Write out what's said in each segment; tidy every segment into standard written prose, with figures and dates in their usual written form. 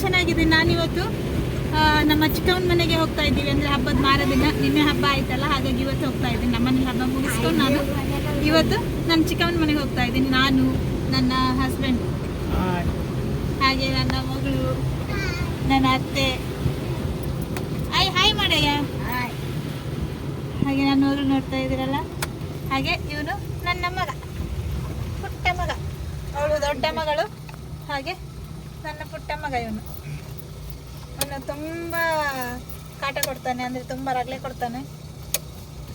ಚೆನ್ನಾಗಿದೆ. ನಾನಿವತ್ತು ನಮ್ಮ ಚಿಕ್ಕವನ ಮನೆಗೆ ಹೋಗ್ತಾ ಇದ್ದೀವಿ, ಅಂದರೆ ಹಬ್ಬದ ಮಾರದಿನ. ನಿನ್ನೆ ಹಬ್ಬ ಆಯ್ತಲ್ಲ, ಹಾಗಾಗಿ ಇವತ್ತು ಹೋಗ್ತಾ ಇದ್ದೀನಿ. ನಮ್ಮನೇಲಿ ಹಬ್ಬ ಮುಗಿಸ್ಕೊಂಡು ನಾನು ಇವತ್ತು ನನ್ನ ಚಿಕ್ಕವನ ಮನೆಗೆ ಹೋಗ್ತಾ ಇದ್ದೀನಿ. ನಾನು, ನನ್ನ ಹಸ್ಬೆಂಡ್, ಹಾಗೆ ನನ್ನ ಮಗಳು, ನನ್ನ ಅತ್ತೆ. ಹಾಯ್ ಮಾಡಯ್ಯ. ಹಾಗೆ ನನ್ನ ಮಗಳು ನೋಡ್ತಾ ಇದ್ದೀರಲ್ಲ, ಹಾಗೆ ಇವನು ನನ್ನ ಮಗ, ಪುಟ್ಟ ಮಗ. ಅವಳು ದೊಡ್ಡ ಮಗಳು, ಹಾಗೆ ನನ್ನ ಪುಟ್ಟ ಮಗ. ಇವನು ತುಂಬ ಕಾಟ ಕೊಡ್ತಾನೆ, ಅಂದರೆ ತುಂಬ ರಗಳೆ ಕೊಡ್ತಾನೆ.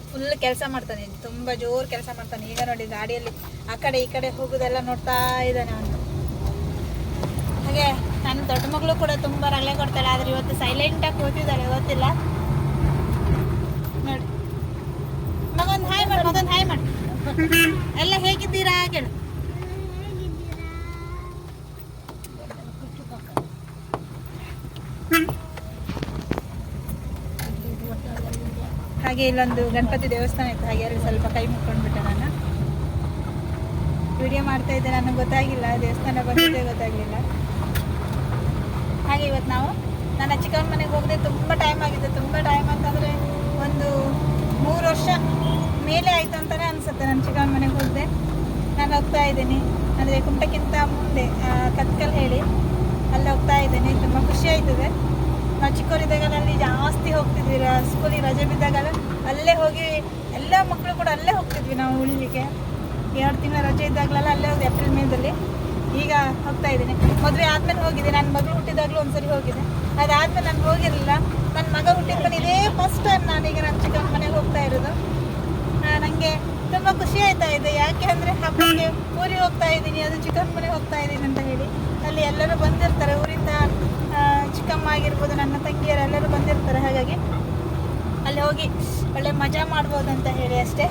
ಫುಲ್ ಕೆಲಸ ಮಾಡ್ತಾನೆ, ತುಂಬ ಜೋರು ಕೆಲಸ ಮಾಡ್ತಾನೆ. ಈಗ ನೋಡಿ ಗಾಡಿಯಲ್ಲಿ ಆ ಕಡೆ ಈ ಕಡೆ ಹೋಗೋದೆಲ್ಲ ನೋಡ್ತಾ ಇದ್ದಾನೆ ಅವನು. ಹಾಗೆ ನನ್ನ ದೊಡ್ಡ ಮಗಳು ಕೂಡ ತುಂಬ ರಗಳೆ ಕೊಡ್ತಾಳೆ, ಆದರೆ ಇವತ್ತು ಸೈಲೆಂಟಾಗಿ ಕೂತಿದ್ದಾಳೆ, ಗೊತ್ತಿಲ್ಲ. ನೋಡಿ ಮಗೊಂದು ಹಾಯ್ ಮಾಡಿ, ಮಗೊಂದು ಹಾಯ್ ಮಾಡಿ. ಎಲ್ಲ ಹೇಗಿದ್ದೀರಾ ಕೇಳು. ಹಾಗೆ ಇಲ್ಲೊಂದು ಗಣಪತಿ ದೇವಸ್ಥಾನ ಇತ್ತು, ಹಾಗೆ ಅಲ್ಲಿ ಸ್ವಲ್ಪ ಕೈ ಮುಕ್ಕೊಂಡ್ಬಿಟ್ಟೆ. ನಾನು ವಿಡಿಯೋ ಮಾಡ್ತಾ ಇದ್ದೆ, ನನಗೆ ಗೊತ್ತಾಗಿಲ್ಲ ದೇವಸ್ಥಾನ ಬಂದಿದ್ದೆ, ಗೊತ್ತಾಗಲಿಲ್ಲ. ಹಾಗೆ ಇವತ್ತು ನಾವು ನನ್ನ ಚಿಕ್ಕವನ ಮನೆಗೆ ಹೋಗದೆ ತುಂಬ ಟೈಮ್ ಆಗಿದೆ. ತುಂಬ ಟೈಮ್ ಅಂತಂದರೆ ಒಂದು 3 ವರ್ಷ ಮೇಲೆ ಆಯಿತು ಅಂತಲೇ ಅನಿಸುತ್ತೆ ನನ್ನ ಚಿಕ್ಕವನ ಮನೆಗೆ ಹೋಗದೆ. ನಾನು ಹೋಗ್ತಾ ಇದ್ದೀನಿ, ಅಂದರೆ ಕುಮಟಕ್ಕಿಂತ ಮುಂದೆ ಕತ್ಕಲ್ ಹೇಳಿ ಅಲ್ಲಿ ಹೋಗ್ತಾ ಇದ್ದೀನಿ. ತುಂಬ ಖುಷಿ ಆಯ್ತದೆ. ನಾವು ಚಿಕ್ಕವರಿದ್ದಾಗಲೂ ಅಲ್ಲಿ ಜಾಸ್ತಿ ಹೋಗ್ತಿದ್ವಿ, ಸ್ಕೂಲಿಗೆ ರಜೆ ಬಿದ್ದಾಗಲೂ ಅಲ್ಲೇ ಹೋಗಿ, ಎಲ್ಲ ಮಕ್ಕಳು ಕೂಡ ಅಲ್ಲೇ ಹೋಗ್ತಿದ್ವಿ ನಾವು ಉಳ್ಳಿಕ್ಕೆ. 2 ತಿಂಗಳ ರಜೆ ಇದ್ದಾಗಲೆಲ್ಲ ಅಲ್ಲೇ ಹೋಗಿ ಏಪ್ರಿಲ್ ಮೇದಲ್ಲಿ. ಈಗ ಹೋಗ್ತಾ ಇದ್ದೀನಿ. ಮದುವೆ ಆದಮೇಲೆ ಹೋಗಿದ್ದೆ, ನನ್ನ ಮಗಳು ಹುಟ್ಟಿದಾಗಲೂ ಒಂದ್ಸರಿ ಹೋಗಿದೆ. ಅದಾದಮೇಲೆ ನಾನು ಹೋಗಿರಲಿಲ್ಲ. ನನ್ನ ಮಗ ಹುಟ್ಟಿದ ಇದೇ ಫಸ್ಟ್ ಟೈಮ್ ನಾನೀಗ ನನ್ನ ಚಿಕ್ಕವನ ಮನೆಗೆ ಹೋಗ್ತಾ ಇರೋದು. ನನಗೆ ತುಂಬ ಖುಷಿ ಆಯ್ತಾ ಇದೆ. ಯಾಕೆ ಅಂದರೆ ಹಬ್ಬಕ್ಕೆ ಊರಿಗೆ ಹೋಗ್ತಾ ಇದ್ದೀನಿ, ಅದು ಚಿಕ್ಕವನ ಮನೆಗೆ ಹೋಗ್ತಾ ಇದ್ದೀನಿ ಅಂತ ಹೇಳಿ. ಅಲ್ಲಿ ಎಲ್ಲರೂ ಬಂದಿರ್ತಾರೆ, ಊರಿಂದ ಚಿಕ್ಕಮ್ಮ ಆಗಿರ್ಬೋದು, ನನ್ನ ತಂಗಿಯರು ಎಲ್ಲರೂ ಬಂದಿರ್ತಾರೆ. ಹಾಗಾಗಿ ಅಲ್ಲಿ ಹೋಗಿ ಒಳ್ಳೆ ಮಜಾ ಮಾಡ್ಬೋದು ಅಂತ ಹೇಳಿ ಅಷ್ಟೇ.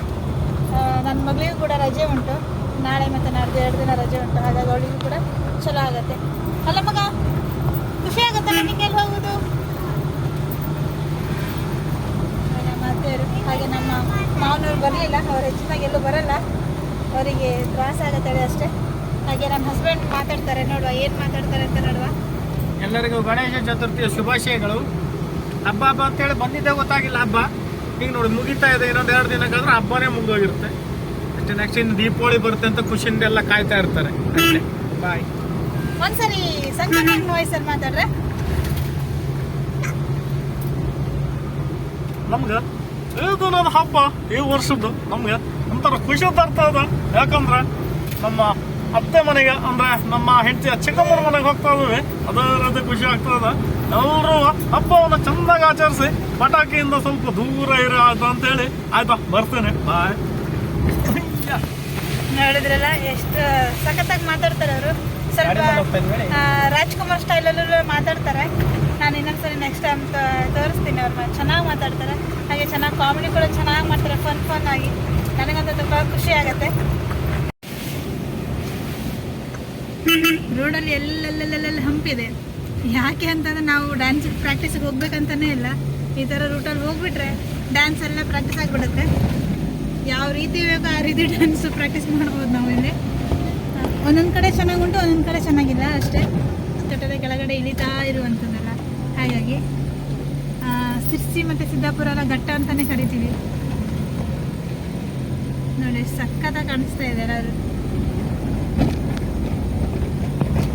ನನ್ನ ಮಗಳಿಗೂ ಕೂಡ ರಜೆ ಉಂಟು, ನಾಳೆ ಮತ್ತು ನಾಡ್ದು 2 ದಿನ ರಜೆ ಉಂಟು. ಹಾಗಾಗಿ ಅವಳಿಗೂ ಕೂಡ ಚಲೋ ಆಗುತ್ತೆ ಅಲ್ಲ ಮಗ, ಖುಷಿ ಆಗುತ್ತಲ್ಲ ನಿಮಗೆ ಎಲ್ಲಿ ಹೋಗೋದು. ಮಾತೆಯರು ಹಾಗೆ ನಮ್ಮ ಮಾವನವ್ರು ಬರಲಿಲ್ಲ, ಅವ್ರು ಹೆಚ್ಚಿನಾಗಿ ಎಲ್ಲೂ ಬರಲ್ಲ, ಅವರಿಗೆ ತ್ರಾಸ ಆಗುತ್ತೆ ಅಷ್ಟೇ. ಹಾಗೆ ನನ್ನ ಹಸ್ಬೆಂಡ್ ಮಾತಾಡ್ತಾರೆ, ನೋಡುವ ಏನು ಮಾತಾಡ್ತಾರೆ ಅಂತ ನೋಡುವ. ಎಲ್ಲರಿಗೂ ಗಣೇಶ ಚತುರ್ಥಿಯ ಶುಭಾಶಯಗಳು. ಹಬ್ಬ ಅಂತೇಳಿ ಬಂದಿದ್ದೇ ಗೊತ್ತಾಗಿಲ್ಲ ಹಬ್ಬ. ಈಗ ನೋಡಿ ಮುಗಿತಾ ಇದೆ, ಇನ್ನೊಂದು 2 ದಿನಕ್ಕಾದ್ರೆ ಹಬ್ಬನೇ ಮುಗಿದೋಗಿರುತ್ತೆ ಅಷ್ಟೇ. ನೆಕ್ಸ್ಟ್ ಇನ್ನು ದೀಪಾವಳಿ ಬರುತ್ತೆ ಅಂತ ಖುಷಿಯಿಂದ ಎಲ್ಲ ಕಾಯ್ತಾ ಇರ್ತಾರೆ ಅಷ್ಟೇ. ಬಾಯ್. ಒಂದ್ಸರಿ ಸಂಜೆ ವಾಯ್ಸಲ್ಲಿ ಮಾತಾಡ್ರೆ ನಮ್ಗೆ ಇದು ನನ್ನ ಹಬ್ಬ ಈ ವರ್ಷದ್ದು ನಮ್ಗೆ ಒಂಥರ ಖುಷಿ ತರ್ತಾ ಇದೆ. ಯಾಕಂದ್ರೆ ನಮ್ಮ ಅತ್ತೆ ಮನೆಗೆ, ಅಂದ್ರೆ ನಮ್ಮ ಹೆಂಡತಿಯ ಚಿಕ್ಕಮ್ಮನ ಮನೆಗೆ ಹೋಗ್ತಾ ಇದ್ದೀವಿ, ಅದರದ್ದು ಖುಷಿ ಆಗ್ತದೆ. ಎಲ್ಲರೂ ಹಬ್ಬವನ್ನು ಚೆಂದಾಗಿ ಆಚರಿಸಿ ಪಟಾಕಿಯಿಂದ ಸ್ವಲ್ಪ ದೂರ ಇರೋದು ಅಂತೇಳಿ. ಆಯ್ತಾ, ಬರ್ತೇನೆ, ಬಾಯ್. ನೋಡಿದ್ರಲ್ಲ ಎಷ್ಟು ಸಖತ್ತಾಗಿ ಮಾತಾಡ್ತಾರೆ ಅವರು. ಸ್ವಲ್ಪ ರಾಜ್ಕುಮಾರ್ ಸ್ಟೈಲಲ್ಲೂ ಮಾತಾಡ್ತಾರೆ. ನಾನು ಇನ್ನೊಂದ್ಸರಿ ನೆಕ್ಸ್ಟ್ ಟೈಮ್ ತೋರಿಸ್ತೀನಿ ಅವ್ರನ್ನ. ಚೆನ್ನಾಗಿ ಮಾತಾಡ್ತಾರೆ, ಹಾಗೆ ಚೆನ್ನಾಗಿ ಕಾಮಿಡಿ ಕೂಡ ಚೆನ್ನಾಗಿ ಮಾಡ್ತಾರೆ, ಫನ್ ಆಗಿ. ನನಗಂತೂ ತುಂಬ ಖುಷಿ ಆಗುತ್ತೆ. ರೋಡಲ್ಲಿ ಎಲ್ಲೆಲ್ಲೆಲ್ಲೆಲ್ಲ ಹಂಪಿದೆ. ಯಾಕೆ ಅಂತಂದ್ರೆ ನಾವು ಡ್ಯಾನ್ಸ್ ಪ್ರಾಕ್ಟೀಸಿಗೆ ಹೋಗ್ಬೇಕಂತಲೇ ಇಲ್ಲ, ಈ ಥರ ರೂಟಲ್ಲಿ ಹೋಗ್ಬಿಟ್ರೆ ಡ್ಯಾನ್ಸ್ ಎಲ್ಲ ಪ್ರಾಕ್ಟೀಸ್ ಆಗಿಬಿಡುತ್ತೆ. ಯಾವ ರೀತಿ ಬೇಕೋ ಆ ರೀತಿ ಡ್ಯಾನ್ಸ್ ಪ್ರಾಕ್ಟೀಸ್ ಮಾಡ್ಬೋದು ನಾವು ಇಲ್ಲಿ. ಒಂದೊಂದು ಕಡೆ ಚೆನ್ನಾಗುಂಟು, ಒಂದೊಂದು ಕಡೆ ಚೆನ್ನಾಗಿಲ್ಲ ಅಷ್ಟೇ. ತೊಟ್ಟದ ಕೆಳಗಡೆ ಇಳಿತಾ ಇರುವಂಥದ್ದಲ್ಲ. ಹಾಗಾಗಿ ಸಿರ್ಸಿ ಮತ್ತು ಸಿದ್ದಾಪುರ ಎಲ್ಲ ಘಟ್ಟ ಅಂತಲೇ ಕರಿತೀವಿ. ನೋಡಿ ಸಖತ್ತಾಗಿ ಕಾಣಿಸ್ತಾ ಇದೆ ಎಲ್ಲರೂ.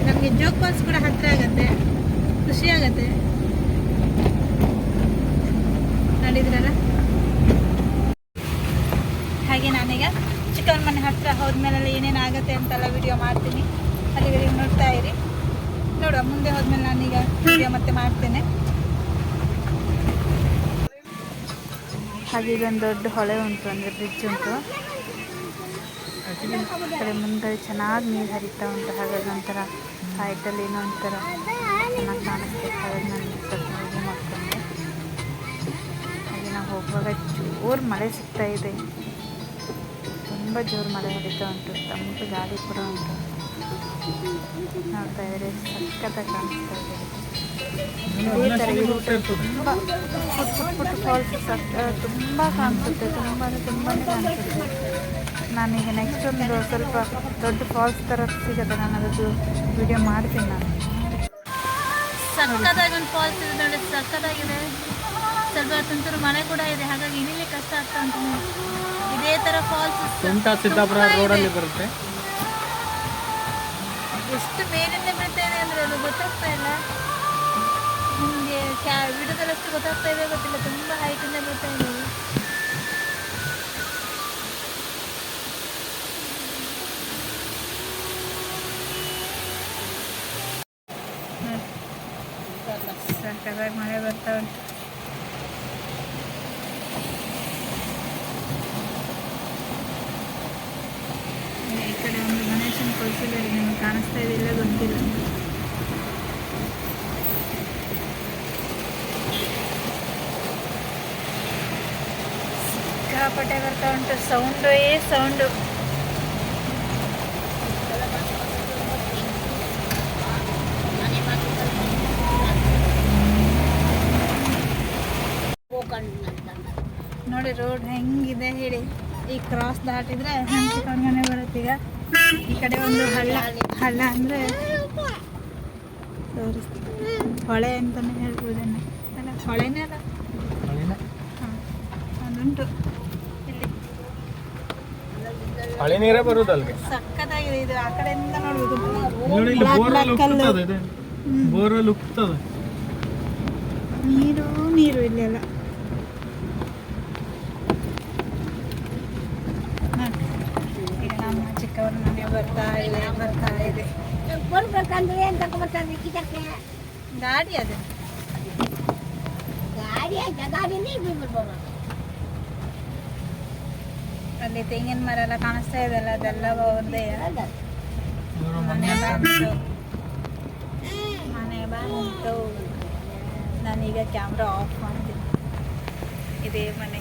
ನಮಗೆ ಜೋಗ್ ಫಾಲ್ಸ್ ಕೂಡ ಹತ್ತಿರ ಆಗುತ್ತೆ, ಖುಷಿ ಆಗುತ್ತೆ. ನೋಡಿದ್ರಲ್ಲ. ಹಾಗೆ ನಾನೀಗ ಚಿಕ್ಕವನ ಮನೆ ಹತ್ತಿರ ಹೋದ್ಮೇಲೆ ಏನೇನು ಆಗುತ್ತೆ ಅಂತೆಲ್ಲ ವಿಡಿಯೋ ಮಾಡ್ತೀನಿ. ಅಲ್ಲಿವರೆಗೆ ನೋಡ್ತಾ ಇರಿ. ನೋಡುವ ಮುಂದೆ ಹೋದ್ಮೇಲೆ ನಾನೀಗ ವಿಡಿಯೋ ಮತ್ತೆ ಮಾಡ್ತೇನೆ. ಹಾಗೆ ಇದೊಂದು ದೊಡ್ಡ ಹೊಳೆ ಉಂಟು, ಅಂದರೆ ಬ್ರಿಡ್ಜ್ ಉಂಟು. ಕಡೆ ಮುಂದೆ ಚೆನ್ನಾಗಿ ನೀರು ಹರಿತಾ ಉಂಟು. ಹಾಗಾಗಿ ಒಂಥರ ಸೈಡಲ್ಲಿ ಏನೋ ಒಂಥರ ಚೆನ್ನಾಗಿ ಕಾಣಿಸ್ತೆ. ಹಾಗಾಗಿ ನಾನು ಸ್ವಲ್ಪ ವಿಡಿಯೋ ಮಾಡ್ಕೊಂಡೆ. ಹಾಗೆ ನಾವು ಹೋಗುವಾಗ ಜೋರು ಮಳೆ ಸಿಗ್ತಾ ಇದೆ, ತುಂಬ ಜೋರು ಮಳೆ ಹೊಡಿತಾ ಉಂಟು, ತಂಪು ಗಾಳಿ ಕೂಡ ಉಂಟು. ನೋಡ್ತಾ ಇದ್ರೆ ಸಖತ್ತಾಗಿ ಕಾಣಿಸ್ತಾ ಇದೆ. ಇದೇ ಥರ ಈ ರೂಟಲ್ಲಿ ತುಂಬ ಪುಟ್ಟ ಫಾಲ್ಸ್ ತುಂಬ ಕಾಣಿಸುತ್ತೆ, ತುಂಬಾ ಕಾಣಿಸುತ್ತೆ. ನಾನೀಗ ನೆಕ್ಸ್ಟ್ ಒಂದು ಸ್ವಲ್ಪ ದೊಡ್ಡ ಫಾಲ್ಸ್ ಥರ ಸಿಗುತ್ತೆ, ನಾನು ಅದರದ್ದು ವಿಡಿಯೋ ಮಾಡ್ತೀನಿ ನಾನು. ಸಕ್ಕತ್ತಾಗಿ ಒಂದು ಫಾಲ್ಸ್ ಇದೆ ನೋಡಿ, ಸಕ್ಕತ್ತಾಗಿದೆ. ಸ್ವಲ್ಪ ತುಂತುರು ಮಳೆ ಕೂಡ ಇದೆ, ಹಾಗಾಗಿ ಇಳಿಲಿಕ್ಕೆ ಕಷ್ಟ ಆಗ್ತಾ ಉಂಟು. ಇದೇ ತರ ಫಾಲ್ಸ್ ಸಿದ್ದಾಪುರ ರೋಡಲ್ಲಿ ಬರುತ್ತೆ. ಎಷ್ಟು ಮೇಲಿಂದ ಬೀಳ್ತೇನೆ ಅಂದ್ರೆ ಅದು ಗೊತ್ತಾಗ್ತಾ ಇಲ್ಲ. ನಿಮಗೆ ವಿಡಿಯೋದಲ್ಲಿ ಎಷ್ಟು ಗೊತ್ತಾಗ್ತಾ ಇದೆ ಗೊತ್ತಿಲ್ಲ, ತುಂಬ ಹೈಟಿಂದ ಬೀಳ್ತಾ ಇದ್ದೀವಿ. ಸಕ್ಕತ್ತಾಗಿ ಮಳೆ ಬರ್ತಾ ಉಂಟು. ಈ ಕಡೆ ಒಂದು ಗಣೇಶನ ಕೊಡಿಸಿದ್ದಾರೆ, ನಿಮಗೆ ಕಾಣಿಸ್ತಾ ಇದೆಯಲ್ಲ ಗೊತ್ತಿಲ್ಲ. ಸಿಕ್ಕಾಪಟ್ಟೆ ಬರ್ತಾ ಉಂಟು, ಸೌಂಡು ಸೌಂಡು. ನೋಡಿ ರೋಡ್ ಹೆಂಗಿದೆ ಹೇಳಿ. ಈ ಕ್ರಾಸ್ ದಾಟಿದ್ರೆ ಹಂಚಿಕೊಂಡು ಮನೆ ಬರುತ್ತೆ. ಈಗ ಈ ಕಡೆ ಒಂದು ಹಳ್ಳ ಅಂದರೆ ತೋರಿಸ್ತೀವಿ, ಹೊಳೆ ಅಂತಲೇ ಹೇಳ್ಬೋದೇನೆ. ಅಲ್ಲ ಹೊಳೆನೇ ಅಲ್ಲ, ಹಾಂ ಅದುಂಟು ಇಲ್ಲಿ. ಹಳೆ ನೀರೇ ಬರುದಲ್ಗೆ, ಸಕ್ಕತ್ತಾಗಿದೆ ಇದು. ಆ ಕಡೆಯಿಂದ ನೋಡ್ಬೋದು, ಬೋರಲ್ಲಿ ಉಕ್ತದೆ ನೀರು ಇಲ್ಲೆಲ್ಲ. ಈಗ ನಮ್ಮ ಚಿಕ್ಕವ್ರ ಮನೆ ಬರ್ತಾ ಇದೆ. ಗಾಡಿ ಅದು ಅಲ್ಲಿ ತೆಂಗಿನ ಮರ ಎಲ್ಲ ಕಾಣಿಸ್ತಾ ಇದೆಲ್ಲ, ಅದೆಲ್ಲ ಒಂದೇ. ಮನೆ ಬಂತು. ನಾನೀಗ ಕ್ಯಾಮ್ರಾ ಆಫ್ ಮಾಡ್ತೀನಿ. ಇದೇ ಮನೆ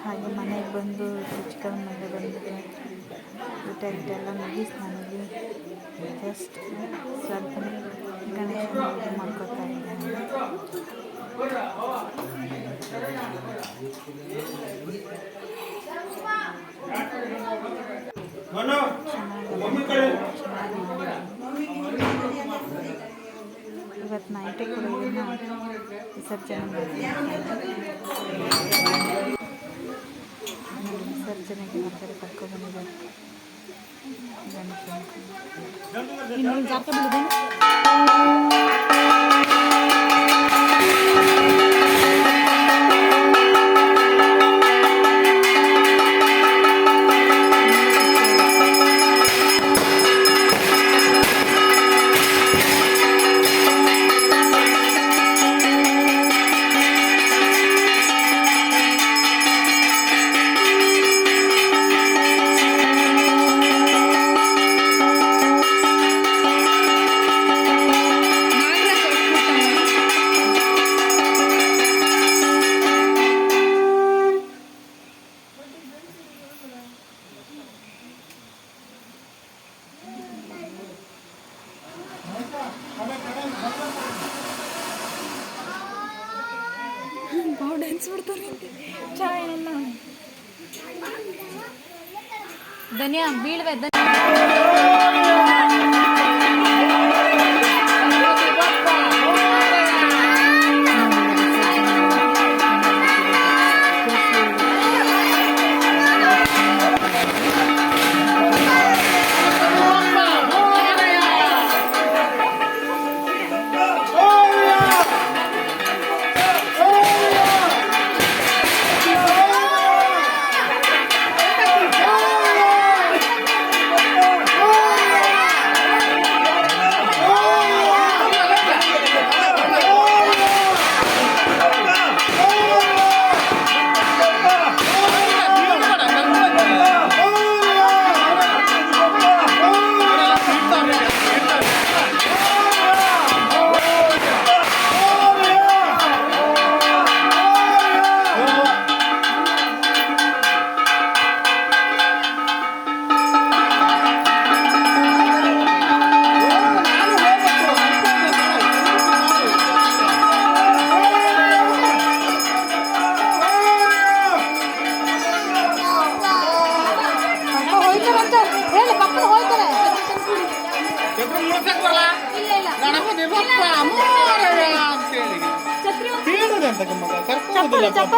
ಹಾಗೆ ಮನೆಗೆ ಬಂದು ಚಿಕನ್ ಮನೆ ಬಂದಿದೆ. ಊಟ ಎಲ್ಲ ಮುಗಿಸಿ ನನಗೆ ಜಸ್ಟ್ ಸ್ವಲ್ಪ ಗಣೇಶನ ಪೂಜೆ ಮಾಡ್ಕೊತಾ ಇದ್ದೇನೆ. ಇವತ್ತು ನೈಟೇ ಕೂಡ ಇದನ್ನು ವಿಸರ್ಜನೆ ವಿಸರ್ಜನೆಗೆ ಮತ್ತೆ ಕರ್ಕೊಂಡ್ಬಂದಿದ್ದಾರೆ ಡ್ಯಾನ್ಸ್ ಮಾಡ್ತಾರೆ ಚಾಯಲ್ಲ ಧನ್ಯಾ ಬೀಳ್ವೆ ಬರ್ಸಕ್ ಬರಲ್ಲ ಇಲ್ಲ ಇಲ್ಲ ಗಣಪತಿ ಬಪ್ಪ ಮೋರಯ್ಯ ಅಂತೇಳಿ ಛತ್ರಿ ಕೇಳಿದೆ ಅಂತ ಮಗ ಕರ್ಕೋದಿಲ್ಲ ಪಾಪ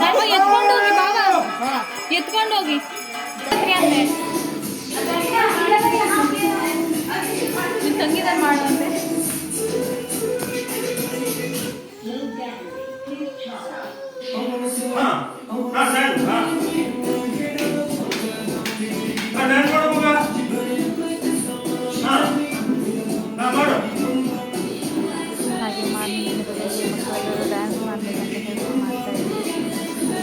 ಬಾಬಾ ಎತ್ಕೊಂಡು ಹೋಗಿ ಬಾಬಾ ಎತ್ಕೊಂಡು ಹೋಗಿ ಛತ್ರಿ ಅಂದೆ ನಿನ್ ತಂಗಿದ ಮಾಡುವಂತೆ ಹಾಗೆ ಮಾರ್ನಿಂಗ್ ಮಕ್ಕಳು ಡ್ಯಾನ್ಸ್ ಮಾಡಬೇಕಂತ ಹೇಳಿ ಮಾಡ್ತಾ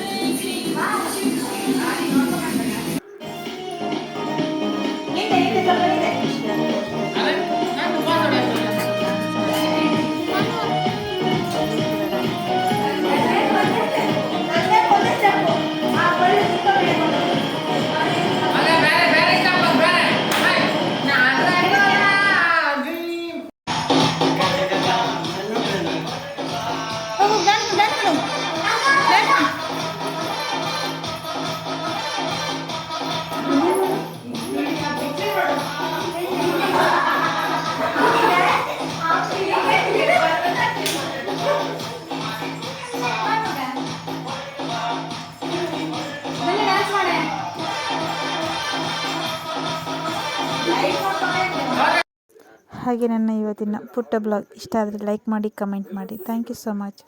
ಹಾಗೆ ನನ್ನ ಇವತ್ತಿನ ಪುಟ್ಟ ಬ್ಲಾಗ್ ಇಷ್ಟ ಆದರೆ ಲೈಕ್ ಮಾಡಿ ಕಮೆಂಟ್ ಮಾಡಿ ಥ್ಯಾಂಕ್ ಯು ಸೊ ಮಚ್.